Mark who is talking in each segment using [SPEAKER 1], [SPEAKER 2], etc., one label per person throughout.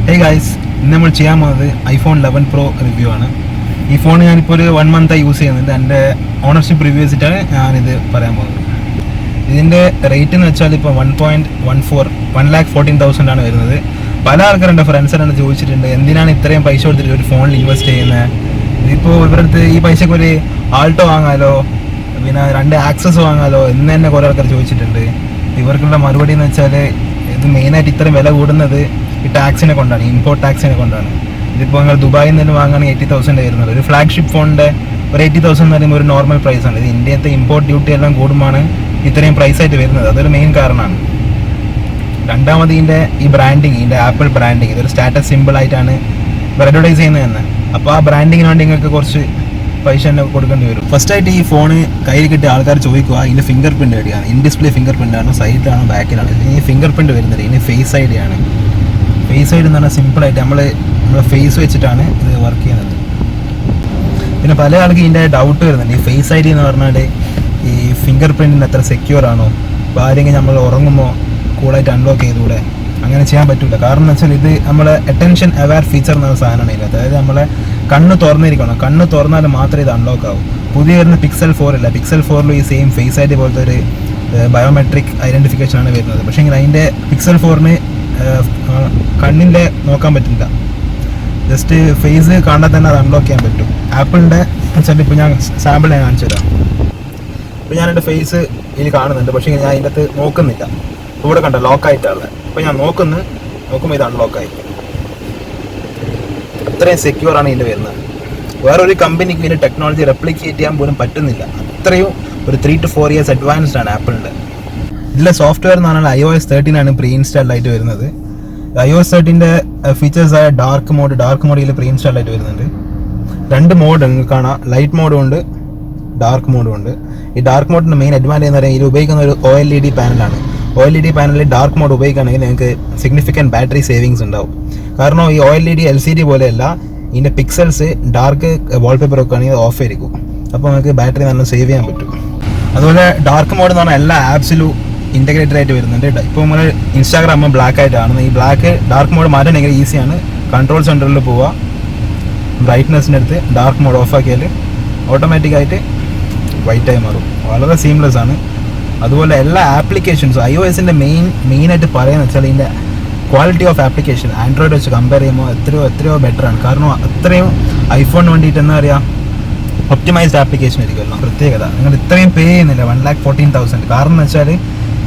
[SPEAKER 1] Hey guys, ഇന്ന് നമ്മൾ ചെയ്യാൻ പോകുന്നത് iPhone 11 Pro റിവ്യൂ ആണ്. ഈ ഫോൺ ഞാനിപ്പോൾ ഒരു 1 മന്തായി യൂസ് ചെയ്യുന്നുണ്ട്. എൻ്റെ ഓണർഷിപ്പ് റിവ്യൂ വെച്ചിട്ടാണ് ഞാനിത് പറയാൻ പോകുന്നത്. ഇതിൻ്റെ റേറ്റ് എന്ന് വെച്ചാൽ ഇപ്പോൾ 1,14,000 ആണ് വരുന്നത്. പല ആൾക്കാരും എൻ്റെ ഫ്രണ്ട്സിനാണ് ചോദിച്ചിട്ടുണ്ട് എന്തിനാണ് ഇത്രയും പൈസ കൊടുത്തിട്ട് ഒരു ഫോണിൽ ഇൻവെസ്റ്റ് ചെയ്യുന്നത്. ഇതിപ്പോൾ ഇവരടുത്ത് ഈ പൈസക്ക് ഒരു ആൾട്ടോ വാങ്ങാലോ, പിന്നെ 2 ആക്സസ് വാങ്ങാലോ എന്ന് തന്നെ കുറേ ആൾക്കാർ ചോദിച്ചിട്ടുണ്ട്. ഇവർക്കുള്ള മറുപടി എന്ന് വെച്ചാൽ ഇത് മെയിനായിട്ട് ഇത്രയും വില കൂടുന്നത് ഈ ടാക്സിനെ കൊണ്ടാണ്, ഇമ്പോർട്ട് ടാക്സിനെ കൊണ്ടാണ്. ഇതിപ്പോൾ നിങ്ങൾ ദുബായിൽ നിന്ന് വാങ്ങുകയാണെങ്കിൽ 80,000 വരുന്നത്. ഒരു ഫ്ലാഗ്ഷിപ്പ് ഫോണിൻ്റെ ഒരു 80,000 എന്ന് പറയുമ്പോൾ ഒരു നോർമൽ പ്രൈസാണ്. ഇത് ഇന്ത്യത്തെ ഇമ്പോർട്ട് ഡ്യൂട്ടി എല്ലാം കൂടുമ്പോഴാണ് ഇത്രയും പ്രൈസായിട്ട് വരുന്നത്. അതൊരു മെയിൻ കാരണമാണ്. രണ്ടാമത് ഇതിൻ്റെ ഈ ബ്രാൻഡിങ്, ഇതിൻ്റെ ആപ്പിൾ ബ്രാൻഡിങ് ഇതൊരു സ്റ്റാറ്റസ് സിമ്പിളായിട്ടാണ് ഇവർ അഡ്വർടൈസ് ചെയ്യുന്നത് തന്നെ. അപ്പോൾ ആ ബ്രാൻഡിങ്ങിന് വേണ്ടി നിങ്ങൾക്ക് കുറച്ച് പൈസ തന്നെ കൊടുക്കേണ്ടി വരും. ഫസ്റ്റായിട്ട് ഈ ഫോൺ കയ്യിൽ കിട്ടിയ ആൾക്കാർ ചോദിക്കുക ഇതിൻ്റെ ഫിംഗർ പ്രിൻ്റ് എവിടെയാണ്, ഇൻ ഡിസ്പ്ലേ ഫിംഗർ പ്രിൻ്റ് ആണോ, സൈഡിലാണോ, ബാക്കിലാണോ. ഈ ഫിംഗർ പ്രിൻ്റ് വരുന്നത് ഇനി ഫേസ് ഐ ഡി ആണ്. ഫേസ് ഐ ഡി എന്ന് പറഞ്ഞാൽ സിമ്പിളായിട്ട് നമ്മളെ ഫേസ് വെച്ചിട്ടാണ് ഇത് വർക്ക് ചെയ്യുന്നത്. പിന്നെ പല ആൾക്ക് ഇതിൻ്റെ ഡൗട്ട് വരുന്നുണ്ട്, ഈ ഫേസ് ഐ ഡി എന്ന് പറഞ്ഞാൽ ഈ ഫിംഗർ പ്രിൻറ്റിന് അത്ര സെക്യൂർ ആണോ, അപ്പോൾ ആരെങ്കിലും നമ്മൾ ഉറങ്ങുമ്പോൾ കൂളായിട്ട് അൺലോക്ക് ചെയ്തുകൂടെ. അങ്ങനെ ചെയ്യാൻ പറ്റില്ല. കാരണം എന്ന് വെച്ചാൽ ഇത് നമ്മളെ അറ്റൻഷൻ അവെയർ ഫീച്ചർ എന്ന സാധനമാണ് ഇതിൽ. അതായത് നമ്മളെ കണ്ണ് തുറന്നിരിക്കണം, കണ്ണ് തുറന്നാൽ മാത്രമേ ഇത് അൺലോക്ക് ആവും. പുതിയ വരുന്ന പിക്സൽ 4 ഇല്ല, പിക്സൽ 4 ഈ സെയിം ഫേസ് ഐ ഡി പോലത്തെ ഒരു ബയോമെട്രിക് ഐഡൻറ്റിഫിക്കേഷൻ ആണ് വരുന്നത്. പക്ഷേ എങ്കിൽ അതിൻ്റെ പിക്സൽ 4 കണ്ണിൻ്റെ നോക്കാൻ പറ്റില്ല, ജസ്റ്റ് ഫേസ് കാണാൻ തന്നെ അത് അൺലോക്ക് ചെയ്യാൻ പറ്റും. ആപ്പിളിൻ്റെ വെച്ചാൽ ഇപ്പോൾ ഞാൻ സാമ്പിൾ ഞാൻ കാണിച്ചു തരാം. ഇപ്പോൾ ഞാൻ എൻ്റെ ഫേസ് ഇതിൽ കാണുന്നുണ്ട്, പക്ഷേ ഞാൻ അതിൻ്റെ അകത്ത് നോക്കുന്നില്ല. ഇവിടെ കണ്ട ലോക്കായിട്ടാണുള്ളത്. അപ്പോൾ ഞാൻ നോക്കുമ്പോൾ ഇത് അൺലോക്കായി. അത്രയും സെക്യൂർ ആണ് ഇതിൻ്റെ വരുന്നത്. വേറൊരു കമ്പനിക്ക് ഇതിൻ്റെ ടെക്നോളജി റെപ്ലിക്കേറ്റ് ചെയ്യാൻ പോലും പറ്റുന്നില്ല. അത്രയും ഒരു 3 to 4 years അഡ്വാൻസ്ഡ് ആണ് ആപ്പിളിൻ്റെ. ഇതിലെ സോഫ്റ്റ്വെയർ എന്ന് പറഞ്ഞാൽ iOS 13 ആണ് പ്രീ ഇൻസ്റ്റാൾഡ് ആയിട്ട് വരുന്നത്. iOS 13 ഫീച്ചേഴ്സായ ഡാർക്ക് മോഡ് ഇതിൽ പ്രീ ഇൻസ്റ്റാൾഡ് ആയിട്ട് വരുന്നുണ്ട്. 2 മോഡ് നിങ്ങൾക്ക് കാണാം, ലൈറ്റ് മോഡും ഉണ്ട്, ഡാർക്ക് മോഡും ഉണ്ട്. ഈ ഡാർക്ക് മോഡിൻ്റെ മെയിൻ അഡ്വാൻറ്റേജ് എന്ന് പറയുന്നത് ഇതിൽ ഉപയോഗിക്കുന്ന ഒരു OLED പാനലാണ്. OLED പാനലിൽ ഡാർക്ക് മോഡ് ഉപയോഗിക്കുകയാണെങ്കിൽ നിങ്ങൾക്ക് സിഗ്നിഫിക്കൻറ്റ് ബാറ്ററി സേവിങ്സ് ഉണ്ടാവും. കാരണം ഈ OLED LCD പോലെയല്ല, ഇതിൻ്റെ പിക്സൽസ് ഡാർക്ക് വാൾപേപ്പർ വെക്കുകയാണെങ്കിൽ ഓഫ് ആയിരിക്കും. അപ്പോൾ നിങ്ങൾക്ക് ബാറ്ററി നല്ല സേവ് ചെയ്യാൻ പറ്റും. അതുപോലെ ഡാർക്ക് മോഡ് എന്ന് പറഞ്ഞാൽ എല്ലാ ആപ്സിലും ഇൻറ്റഗ്രേറ്റഡ് ആയിട്ട് വരുന്നുണ്ട്. ഇപ്പോൾ നമ്മൾ ഇൻസ്റ്റാഗ്രാം ബ്ലാക്ക് ആയിട്ടാണ്, ഈ ഡാർക്ക് മോഡ് മാറ്റാണെങ്കിൽ ഈസിയാണ്. കൺട്രോൾ സെൻറ്ററിൽ പോവുക, ബ്രൈറ്റ്നെസ്സിൻ്റെ അടുത്ത് ഡാർക്ക് മോഡ് ഓഫ് ആക്കിയാൽ ഓട്ടോമാറ്റിക്കായിട്ട് വൈറ്റായി മാറും. വളരെ സീംലെസ് ആണ്. അതുപോലെ എല്ലാ ആപ്ലിക്കേഷൻസും iOSൻ്റെ മെയിനായിട്ട് പറയുന്നത് വെച്ചാൽ ഇതിൻ്റെ ക്വാളിറ്റി ഓഫ് ആപ്ലിക്കേഷൻ ആൻഡ്രോയിഡ് വെച്ച് കമ്പയർ ചെയ്യുമ്പോൾ എത്രയോ ബെറ്ററാണ്. കാരണം അത്രയും ഐഫോണിന് വേണ്ടിയിട്ട് എന്താ പറയുക, ഒപ്റ്റിമൈസ്ഡ് ആപ്ലിക്കേഷൻ ആയിരിക്കുമല്ലോ പ്രത്യേകത. നിങ്ങൾ ഇത്രയും പേ ചെയ്യുന്നില്ല 1,14,000. കാരണം എന്ന് വെച്ചാൽ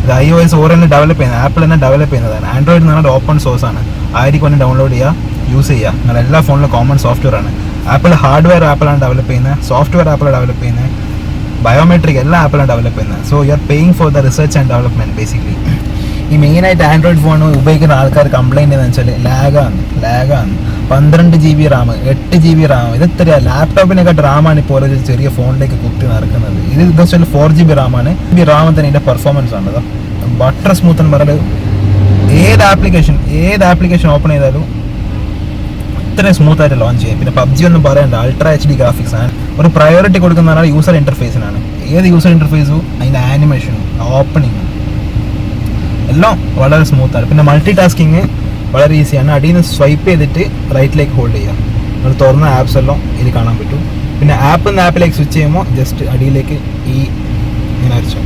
[SPEAKER 1] ഇത് iOS ഓരോന്ന് ഡെവലപ്പ് ചെയ്യുന്നത്, ആപ്പിൾ തന്നെ ഡെവലപ്പ് ചെയ്യുന്നതാണ്. ആൻഡ്രോയിഡ് എന്ന് പറഞ്ഞാൽ ഓപ്പൺ സോഴ്സ് ആണ്, ആയിരിക്കും തന്നെ ഡൗൺലോഡ് ചെയ്യുക, യൂസ് ചെയ്യുക. നിങ്ങൾ എല്ലാ ഫോണിലും കോമൺ സോഫ്റ്റ്വെയർ ആണ്. ആപ്പിൾ ഹാർഡ്വെയർ ആപ്പിളാണ് ഡെവലപ്പ് ചെയ്യുന്നത്, സോഫ്റ്റ്വെയർ ആപ്പിളാണ് ഡെവലപ്പ് ചെയ്യുന്നത്, ബയോമെട്രിക് എല്ലാ ആപ്പിളാണ് ഡെവലപ്പ് ചെയ്യുന്നത്. So you are paying for the research and development basically. ഈ മെയിനായിട്ട് ആൻഡ്രോയിഡ് ഫോൺ ഉപയോഗിക്കുന്ന ആൾക്കാർ കംപ്ലൈൻറ്റ് എന്ന് വെച്ചാൽ ലാഗാണ്. 12 GB റാം, 8 GB റാം, ഇതെത്രയാ ലാപ്ടോപ്പിനെക്കാട്ട് റാമാണ് ഇപ്പോൾ ഒരു ചെറിയ ഫോണിലേക്ക് കുത്തി നടക്കുന്നത്. ഇത് വെച്ചാൽ 4 GB റാമാണ്. റാം തന്നെ ഇതിൻ്റെ പെർഫോമൻസ് ആണ് ബട്ടർ സ്മൂത്ത് എന്ന് പറഞ്ഞാൽ ഏത് ആപ്ലിക്കേഷൻ ഓപ്പൺ ചെയ്താലും അത്രയും സ്മൂത്ത് ആയിട്ട് ലോഞ്ച് ചെയ്യും. പിന്നെ PUBG ഒന്നും പറയണ്ട, അൾട്രാ HD ഗ്രാഫിക്സ് ആണ്. ഒരു പ്രയോറിറ്റി കൊടുക്കുന്ന യൂസർ ഇൻ്റർഫേസിനാണ്. ഏത് യൂസർ ഇൻ്റർഫേസും അതിൻ്റെ ആനിമേഷനും ഓപ്പണിങ്ങും എല്ലാം വളരെ സ്മൂത്താണ്. പിന്നെ മൾട്ടി ടാസ്കിങ് വളരെ ഈസിയാണ്. അടിയിൽ നിന്ന് സ്വൈപ്പ് ചെയ്തിട്ട് റൈറ്റിലേക്ക് ഹോൾഡ് ചെയ്യുക, നമ്മൾ തുറന്ന ആപ്സ് എല്ലാം ഇതിൽ കാണാൻ പറ്റും. പിന്നെ ആപ്പിലേക്ക് സ്വിച്ച് ചെയ്യുമ്പോൾ ജസ്റ്റ് അടിയിലേക്ക് ഇങ്ങനെ അരച്ചു.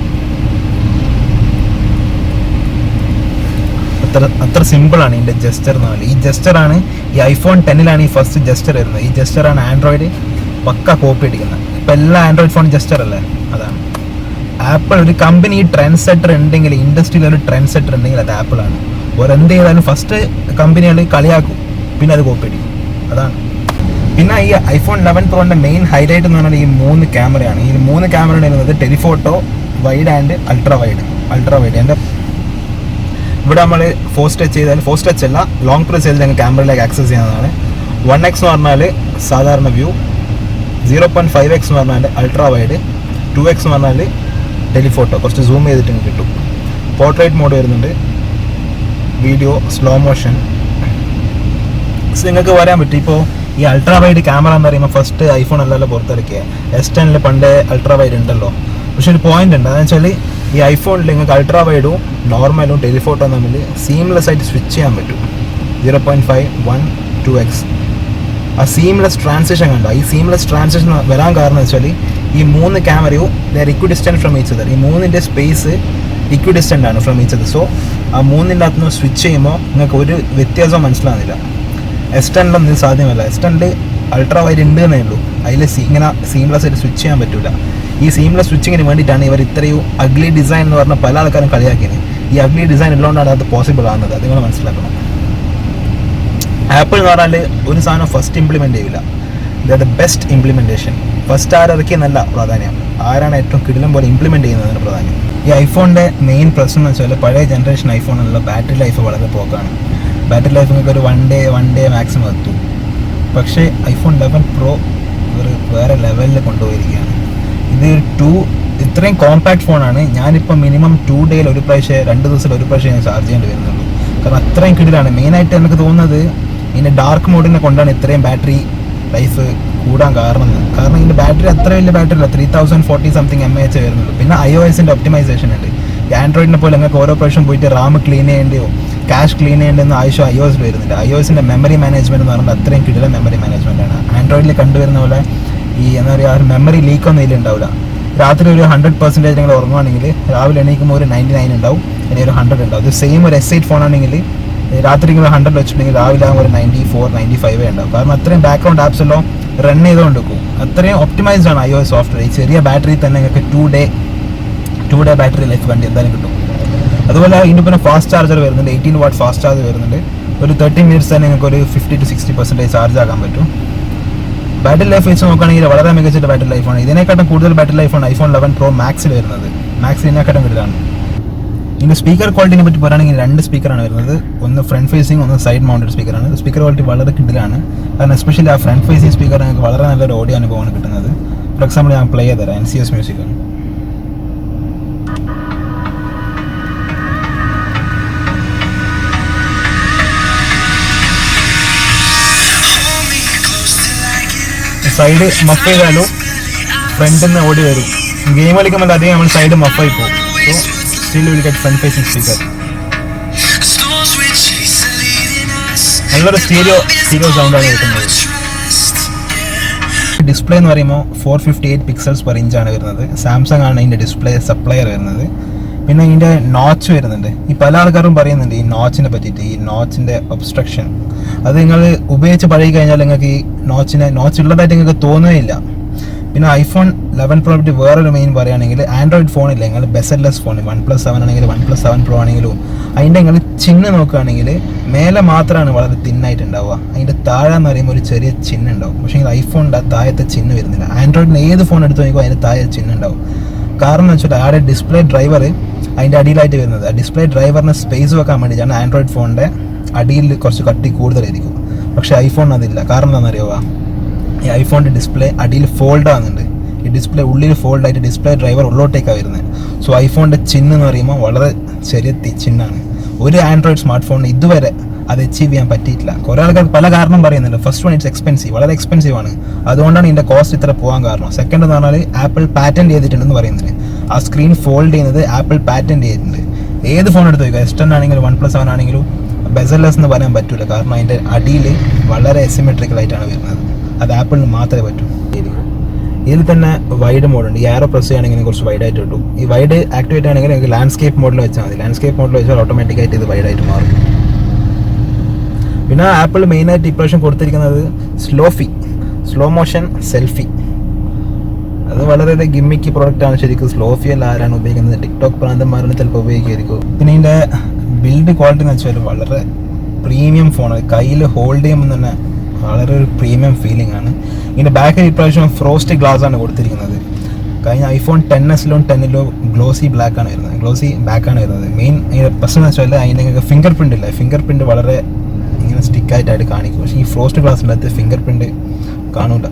[SPEAKER 1] അത്ര സിമ്പിളാണ് ഇതിൻ്റെ ജസ്റ്റർ എന്ന് പറഞ്ഞാൽ. ഈ ജസ്റ്ററാണ് ഈ iPhone 10 ഈ ഫസ്റ്റ് ജസ്റ്റർ വരുന്നത്. ഈ ജസ്റ്ററാണ് ആൻഡ്രോയിഡ് പക്ക കോപ്പി അടിക്കുന്നത്. ഇപ്പം എല്ലാ ആൻഡ്രോയിഡ് ഫോൺ ജസ്റ്റർ അല്ലേ, അതാണ്. ആപ്പിൾ ഒരു കമ്പനി ട്രെൻഡ് സെറ്റർ ഉണ്ടെങ്കിൽ, ഇൻഡസ്ട്രിയിൽ ഒരു ട്രെൻഡ് സെറ്റർ ഉണ്ടെങ്കിൽ അത് ആപ്പിളാണ്. എന്ത് ചെയ്താലും ഫസ്റ്റ് കമ്പനികൾ കളിയാക്കും, പിന്നെ അത് കോപ്പി അടിക്കും, അതാണ്. പിന്നെ ഈ iPhone 11 Proൻ്റെ മെയിൻ ഹൈലൈറ്റ് എന്ന് പറഞ്ഞാൽ ഈ 3 ക്യാമറയാണ്. ഈ 3 ക്യാമറ വരുന്നത് telephoto, wide and ultra wide. എൻ്റെ ഇവിടെ നമ്മൾ ഫോസ്റ്റ് ടച്ച് ചെയ്താൽ, ഫോസ്റ്റ് ടച്ച് അല്ല, ലോങ് പ്രസ് ചെയ്താൽ ഞങ്ങൾ ക്യാമറയിലേക്ക് ആക്സസ് ചെയ്യുന്നതാണ്. 1x എന്ന് പറഞ്ഞാൽ സാധാരണ വ്യൂ, 0.5x എന്ന് പറഞ്ഞാൽ അൾട്രാ വൈഡ്, 2x എന്ന് പറഞ്ഞാൽ ടെലിഫോട്ടോ, കുറച്ച് സൂം ചെയ്തിട്ട് കിട്ടും. പോർട്രേറ്റ് മോഡ് വരുന്നുണ്ട്, വീഡിയോ, സ്ലോ മോഷൻ നിങ്ങൾക്ക് വരാൻ പറ്റും. ഇപ്പോൾ ഈ അൾട്രാ വൈഡ് ക്യാമറ എന്ന് പറയുമ്പോൾ ഫസ്റ്റ് iPhone അല്ലല്ലോ പുറത്തിറക്കിയ, S10 പണ്ടേ അൾട്രാ വൈഡ് ഉണ്ടല്ലോ. പക്ഷെ ഒരു പോയിന്റ് ഉണ്ട്, അതെന്ന് വെച്ചാൽ ഈ ഐഫോണിൽ നിങ്ങൾക്ക് അൾട്രാ വൈഡും നോർമലും ടെലിഫോട്ടോ തമ്മിൽ സീംലെസ് ആയിട്ട് സ്വിച്ച് ചെയ്യാൻ പറ്റും. 0.5 1 2x. ആ സീംലെസ് ട്രാൻസിഷൻ കണ്ടോ? ഈ സീംലെസ് ട്രാൻസിഷൻ വരാൻ കാരണം വെച്ചാൽ ഈ 3 ക്യാമറയും ഇക്വിഡിസ്റ്റൻറ്റ് ഫ്രം ഈച്ച് അതർ. ഈ 3ൻ്റെ സ്പേസ് ഇക്വിഡിസ്റ്റൻ്റ് ആണ് ഫ്രം ഈച്ച് അതർ. സോ ആ 3ൻ്റെ അകത്തുനിന്ന് സ്വിച്ച് ചെയ്യുമ്പോൾ നിങ്ങൾക്ക് ഒരു വ്യത്യാസവും മനസ്സിലാകുന്നില്ല. S10 ഇത് സാധ്യമല്ല. S10 അൾട്രാ വൈഡ് ഉണ്ട് എന്നേ ഉള്ളൂ. അതിൽ ഇങ്ങനെ സീംലെസ് ആയിട്ട് സ്വിച്ച് ചെയ്യാൻ പറ്റില്ല. ഈ സീംലെസ് സ്വിച്ചിങ്ങിന് വേണ്ടിയിട്ടാണ് ഇവർ ഇത്രയും അഗ്ലി ഡിസൈൻ എന്ന് പറഞ്ഞ പല ആൾക്കാരും കളിയാക്കിയത്. ഈ അഗ്ലി ഡിസൈൻ ഉള്ളതുകൊണ്ടാണ് അത് പോസിബിൾ ആകുന്നത്. അത് നിങ്ങൾ മനസ്സിലാക്കണം. ആപ്പിൾ എന്ന് പറഞ്ഞാൽ ഒരു സാധനം ഫസ്റ്റ് ഇംപ്ലിമെൻ്റ് ചെയ്യില്ല. The best implementation. ഫസ്റ്റ് ആരൊക്കെയെന്നല്ല പ്രാധാന്യം, ആരാണ് ഏറ്റവും കിടിലം പോലെ ഇംപ്ലിമെൻറ്റ് ചെയ്യുന്നതിന് പ്രാധാന്യം. ഈ ഐഫോണിൻ്റെ മെയിൻ പ്രശ്നം എന്ന് വെച്ചാൽ പഴയ ജനറേഷൻ ഐഫോണിലുള്ള ബാറ്ററി ലൈഫ് വളരെ പോക്കാണ്. ബാറ്ററി ലൈഫ് നിങ്ങൾക്ക് ഒരു വൺ ഡേ മാക്സിമം എത്തും. പക്ഷേ ഐഫോൺ 11 Pro ഒരു വേറെ ലെവലിൽ കൊണ്ടുപോയിരിക്കുകയാണ്. ഇത് ഇത്രയും കോമ്പാക്ട് ഫോണാണ്. ഞാനിപ്പോൾ മിനിമം 2 days ഒരു പ്രാവശ്യം 2 ദിവസത്തിൽ ഒരു പ്രാവശ്യം ഞാൻ ചാർജ് ചെയ്യേണ്ടി വരുന്നുള്ളൂ. കാരണം അത്രയും കിടിലാണ്. മെയിനായിട്ട് എനിക്ക് തോന്നുന്നത് ഇതിൻ്റെ ഡാർക്ക് മോഡിനെ കൊണ്ടാണ് ഇത്രയും ബാറ്ററി ലൈഫ് കൂടാൻ കാരണം ഇതിൻ്റെ ബാറ്ററി അത്ര വലിയ ബാറ്ററി അല്ല, 3040 സംതിങ് mAh വരുന്നുള്ളൂ. പിന്നെ iOSൻ്റെ ഒപ്റ്റിമൈസേഷൻ ഉണ്ട്. ആൻഡ്രോയിഡിനെ പോലെ നിങ്ങൾക്ക് ഓരോ പ്രാവശ്യം പോയിട്ട് റാം ക്ലീൻ ചെയ്യേണ്ടയോ ക്യാഷ് ക്ലീൻ ചെയ്യേണ്ടെന്ന് ആവശ്യം iOSൽ വരുന്നുണ്ട്. iOSൻ്റെ മെമ്മറി മാനേജ്മെൻറ്റ് എന്ന് പറഞ്ഞാൽ അത്രയും കിടിലൻ മെമ്മറി മാനേജ്മെൻറ്റാണ്. ആൻഡ്രോയിഡിൽ കണ്ടുവരുന്ന പോലെ ഈ എന്താ പറയുക മെമ്മറി ലീക്കൊന്നും ഇതിൽ ഉണ്ടാവില്ല. രാത്രി ഒരു 100% നിങ്ങൾ ഉറങ്ങുവാണെങ്കിൽ രാവിലെ എണീക്കുമ്പോൾ ഒരു 99 ഉണ്ടാവും, ഇനി ഒരു 100 ഉണ്ടാവും. ഇത് സെയിം ഒരു S8 ഫോണാണെങ്കിൽ രാത്രി നിങ്ങൾ 100 വെച്ചിട്ടുണ്ടെങ്കിൽ രാവിലെ ആകുമ്പോൾ ഒരു 94 95 ഉണ്ടാവും. കാരണം അത്രയും ബാക്ക്ഗ്രൗണ്ട് ആപ്സ് എല്ലാം റൺ ചെയ്തുകൊണ്ട് വെക്കും. അത്രയും ഒപ്റ്റിമൈസ്ഡ് ആണ് iOS സോഫ്റ്റ്വെയർ. ഈ ചെറിയ ബാറ്ററി തന്നെ നിങ്ങൾക്ക് 2 day ബാറ്ററി ലൈഫ് വണ്ടി എന്തായാലും കിട്ടും. അതുപോലെ ഇതിൻ്റെ പിന്നെ ഫാസ്റ്റ് ചാർജർ വരുന്നുണ്ട്. 18 watt ഫാസ്റ്റ് ചാർജർ വരുന്നുണ്ട്. ഒരു 30 minutes തന്നെ നിങ്ങൾക്ക് ഒരു 50 to 60% ചാർജ് ആക്കാൻ പറ്റും. ബാറ്ററി ലൈഫ് വെച്ച് നോക്കുകയാണെങ്കിൽ വളരെ മികച്ച ബാറ്ററി ലൈഫാണ്. ഇതിനെക്കാട്ടും കൂടുതൽ ബാറ്ററി ലൈഫാണ് iPhone 11 Pro Maxൽ വരുന്നത്. മാക്സ് ഇതിനെക്കാട്ടും കൂടുതലാണ്. ഇനി സ്പീക്കർ ക്വാളിറ്റിനെ പറ്റി പറയുകയാണെങ്കിൽ 2 സ്പീക്കറാണ് വരുന്നത്. ഒന്ന് ഫ്രണ്ട് ഫേസിങ്, ഒന്ന് സൈഡ് മൗണ്ടഡ് സ്പീക്കറാണ്. സ്പീക്കർ ക്വാളിറ്റി വളരെ കിടിലാണ്. കാരണം എസ്പെഷ്യലി ആ ഫ്രണ്ട് ഫേസിങ് സ്പീക്കർ നിങ്ങൾക്ക് വളരെ നല്ലൊരു ഓഡിയോ അനുഭവമാണ് കിട്ടുന്നത്. ഫോർ എക്സാമ്പിൾ ഞാൻ പ്ലേ ചെയ്ത് തരാം. NCS music. സൈഡ് മഫ് ചെയ്താലും ഫ്രണ്ടിൽ നിന്ന് ഓടി വരും. ഗെയിം കളിക്കുമ്പോൾ അധികം നമ്മൾ സൈഡ് മഫായി പോകും. So still will get front facing speaker. നല്ലൊരു സ്റ്റീരിയോ സൗണ്ടാണ് കിട്ടുന്നത്. ഡിസ്പ്ലേ എന്ന് പറയുമ്പോൾ 458 pixels per inch ആണ് വരുന്നത്. സാംസങ് ആണ് ഇതിൻ്റെ ഡിസ്പ്ലേ സപ്ലയർ വരുന്നത്. പിന്നെ ഇതിൻ്റെ നോച്ച് വരുന്നുണ്ട്. ഈ പല ആൾക്കാരും പറയുന്നുണ്ട് ഈ നോച്ചിനെ പറ്റിയിട്ട്, ഈ നോച്ചിൻ്റെ ഒബ്സ്ട്രക്ഷൻ. അത് നിങ്ങൾ ഉപയോഗിച്ച് പഴകി കഴിഞ്ഞാൽ നിങ്ങൾക്ക് ഈ നോച്ച് ഉള്ളതായിട്ട് നിങ്ങൾക്ക് തോന്നുകയില്ല. പിന്നെ iPhone 11 Pro പറ്റി വേറൊരു മെയിൻ പറയുകയാണെങ്കിൽ ആൻഡ്രോയിഡ് ഫോണില്ല, നിങ്ങൾ ബെസറ്റ്ലെസ് ഫോൺ OnePlus 7 ആണെങ്കിലും OnePlus 7 Pro ആണെങ്കിലും അതിൻ്റെ നിങ്ങൾ ചിഹ്നം നോക്കുകയാണെങ്കിൽ മേലെ മാത്രമാണ് വളരെ തിന്നായിട്ട് ഉണ്ടാവുക. അതിൻ്റെ താഴെ എന്ന് പറയുമ്പോൾ ഒരു ചെറിയ ചിഹ്നം ഉണ്ടാവും. പക്ഷേ ഐഫോണിൻ്റെ താഴത്തെ ചിഹ്നം വരുന്നില്ല. ആൻഡ്രോയിഡിന് ഏത് ഫോൺ എടുത്ത് നോക്കുമ്പോൾ അതിൻ്റെ താഴെ ചിഹ്നം ഉണ്ടാവും. കാരണം എന്ന് വെച്ചാൽ ആടെ ഡിസ്പ്ലേ ഡ്രൈവർ അതിൻ്റെ അടിയിലായിട്ട് വരുന്നത്. ആ ഡിസ്പ്ലേ ഡ്രൈവറിന് സ്പേസ് വെക്കാൻ വേണ്ടിയിട്ടാണ് ആൻഡ്രോയിഡ് ഫോണിൻ്റെ അടിയിൽ കുറച്ച് കട്ടി കൂടുതലായിരിക്കും. പക്ഷേ ഐഫോൺ അതില്ല. കാരണം എന്താണെന്നറിയുക, ഈ ഐഫോണിൻ്റെ ഡിസ്പ്ലേ അടിയിൽ ഫോൾഡ് ആകുന്നുണ്ട്. ഈ ഡിസ്പ്ലേ ഉള്ളിൽ ഫോൾഡ് ആയിട്ട് ഡിസ്പ്ലേ ഡ്രൈവർ ഉള്ളോട്ടേക്കാണ് വരുന്നത്. സോ ഐഫോണിൻ്റെ ചിഹ്നം എന്ന് പറയുമ്പോൾ വളരെ ചെറിയ ചിഹ്നമാണ്. ഒരു ആൻഡ്രോയിഡ് സ്മാർട്ട് ഫോണിന് ഇതുവരെ അത് അച്ചീവ് ചെയ്യാൻ പറ്റിയിട്ടില്ല. കുറേ ആൾക്കാർ പല കാരണം പറയുന്നുണ്ട്. ഫസ്റ്റ് വൺ, ഇറ്റ്സ് എക്സ്പെൻസീവ്, വളരെ എക്സ്പെൻസീവ് ആണ്. അതുകൊണ്ടാണ് ഇതിൻ്റെ കോസ്റ്റ് ഇത്ര പോകാൻ കാരണം. സെക്കൻഡ് എന്ന് പറഞ്ഞാൽ ആപ്പിൾ പാറ്റൻറ്റ് ചെയ്തിട്ടുണ്ടെന്ന് പറയുന്നത്. ആ സ്ക്രീൻ ഫോൾഡ് ചെയ്യുന്നത് ആപ്പിൾ പാറ്റൻറ്റ് ചെയ്തിട്ടുണ്ട്. ഏത് ഫോൺ എടുത്ത് നോക്കുക, S10 ആണെങ്കിലും OnePlus 7 ആണെങ്കിലും ബെസൽലെസ് എന്ന് പറയാൻ പറ്റില്ല. കാരണം അതിൻ്റെ അടിയിൽ വളരെ എസിമെട്രിക്കലായിട്ടാണ് വരുന്നത്. അത് ആപ്പിളിന് മാത്രമേ പറ്റൂ. ഇതിൽ തന്നെ വൈഡ് മോഡുണ്ട്. ഈ ആരോ പ്രസ് ചെയ്യുകയാണെങ്കിൽ കുറച്ച് വൈഡായിട്ട് കിട്ടും. ഈ വൈഡ് ആക്ടിവേറ്റ് ആണെങ്കിൽ നിങ്ങൾക്ക് ലാൻഡ്സ്കേപ്പ് മോഡിൽ വെച്ചാൽ മതി. ലാൻഡ്സ്കേപ്പ് മോഡിൽ വെച്ചാൽ ഓട്ടോമാറ്റിക്കായിട്ട് ഇത് വൈഡായിട്ട് മാറും. പിന്നെ ആപ്പിൾ മെയിനായിട്ട് ഇപ്രാവശ്യം കൊടുത്തിരിക്കുന്നത് സ്ലോ മോഷൻ സെൽഫി. അത് വളരെ ഗിമ്മിക്ക് പ്രോഡക്റ്റാണ് ശരിക്കും. സ്ലോഫി അല്ല ആരാണ് ഉപയോഗിക്കുന്നത്, ടിക്ടോക്ക് പ്രാന്തന്മാരാണ് ചിലപ്പോൾ ഉപയോഗിക്കുമായിരിക്കും. പിന്നെ ഇതിൻ്റെ ബിൽഡ് ക്വാളിറ്റി എന്ന് വെച്ചാൽ വളരെ പ്രീമിയം ഫോണാണ്. കയ്യിൽ ഹോൾഡ് ചെയ്യുമ്പോൾ തന്നെ വളരെ ഒരു പ്രീമിയം ഫീലിംഗ് ആണ്. ഇതിൻ്റെ ബാക്കിൽ ഇപ്രാവശ്യം ഫ്രോസ്റ്റ് ഗ്ലാസ് ആണ് കൊടുത്തിരിക്കുന്നത്. കഴിഞ്ഞ iPhone 10s-ലും 10-ലോ ഗ്ലോസി ബാക്കാണ് വരുന്നത്. മെയിൻ പ്രശ്നം എന്ന് വെച്ചാൽ അതിൻ്റെ ഫിംഗർ പ്രിൻ്റ് ഇല്ല. ഫിംഗർ പ്രിൻ്റ് വളരെ ഇങ്ങനെ സ്റ്റിക്കായിട്ടായിട്ട് കാണിക്കും. പക്ഷേ ഈ ഫ്രോസ്റ്റ് ഗ്ലാസിൻ്റെ അകത്ത് ഫിംഗർ പ്രിൻ്റ് കാണില്ല.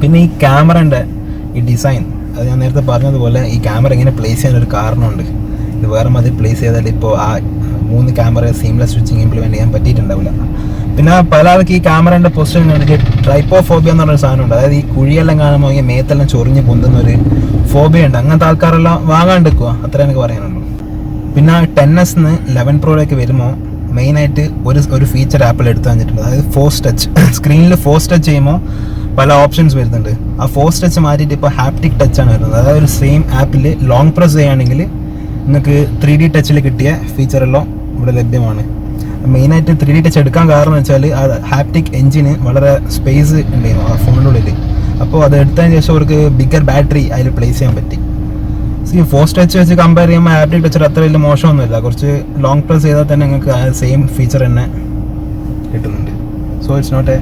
[SPEAKER 1] പിന്നെ ഈ ക്യാമറൻ്റെ ഈ ഡിസൈൻ, അത് ഞാൻ നേരത്തെ പറഞ്ഞതുപോലെ ഈ ക്യാമറ ഇങ്ങനെ പ്ലേസ് ചെയ്യാനൊരു കാരണമുണ്ട്. ഇത് വേറെ മതി പ്ലേസ് ചെയ്താൽ ഇപ്പോൾ ആ 3 ക്യാമറ സീംലെസ് സ്വിച്ചിങ് ഇംപ്ലിമെൻറ്റ് ചെയ്യാൻ പറ്റിയിട്ടുണ്ടാവില്ല. പിന്നെ പല ആൾക്ക് ഈ ക്യാമറേൻ്റെ പൊസിഷൻ കണ്ടിട്ട് ട്രൈപ്പോഫോബിയ എന്ന് പറഞ്ഞൊരു സാധനമുണ്ട്. അതായത് ഈ കുഴിയെല്ലാം കാണുമ്പോൾ ഈ മേത്തെല്ലാം ചൊറിഞ്ഞ് പൊന്തുന്നൊരു ഫോബിയ ഉണ്ട്. അങ്ങനത്തെ ആൾക്കാരെല്ലാം വാങ്ങാണ്ടിരിക്കുക, അത്ര എനിക്ക് പറയാനുള്ളൂ. പിന്നെ 10s-ന്ന് 11 Pro വരുമ്പോൾ മെയിനായിട്ട് ഒരു ഫീച്ചർ ആപ്പിൾ എടുത്തു തന്നിട്ടുണ്ട്. അതായത് ഫോഴ്സ് ടച്ച്. സ്ക്രീനിൽ ഫോഴ്സ് ടച്ച് ചെയ്യുമ്പോൾ പല ഓപ്ഷൻസ് വരുന്നുണ്ട്. ആ ഫോഴ്സ് ടച്ച് മാറ്റിയിട്ട് ഇപ്പോൾ ഹാപ്റ്റിക് ടച്ചാണ് വരുന്നത്. അതായത് ഒരു സെയിം ആപ്പിൽ ലോങ് പ്രസ് ചെയ്യുകയാണെങ്കിൽ നിങ്ങൾക്ക് 3D ടച്ചിൽ കിട്ടിയ ഫീച്ചറെല്ലാം ഇവിടെ ലഭ്യമാണ്. മെയിനായിട്ട് 3D ടച്ച് എടുക്കാൻ കാരണം വെച്ചാൽ ആ ഹാപ്റ്റിക് എഞ്ചിന് വളരെ സ്പേസ് ഉണ്ടായിരുന്നു ആ ഫോണിൻ്റെ ഉള്ളിൽ. അപ്പോൾ അത് എടുത്തതിന് ശേഷം അവർക്ക് ബിഗർ ബാറ്ററി അതിൽ പ്ലേസ് ചെയ്യാൻ പറ്റി. ഫോഴ്സ് ടച്ച് വെച്ച് കമ്പയർ ചെയ്യുമ്പോൾ ഹാപ്റ്റിക് ടച്ചിൽ അത്ര വലിയ മോശമൊന്നുമില്ല. കുറച്ച് ലോങ് പ്രസ് ചെയ്താൽ തന്നെ നിങ്ങൾക്ക് ആ സെയിം ഫീച്ചർ തന്നെ കിട്ടുന്നുണ്ട്. So it's not A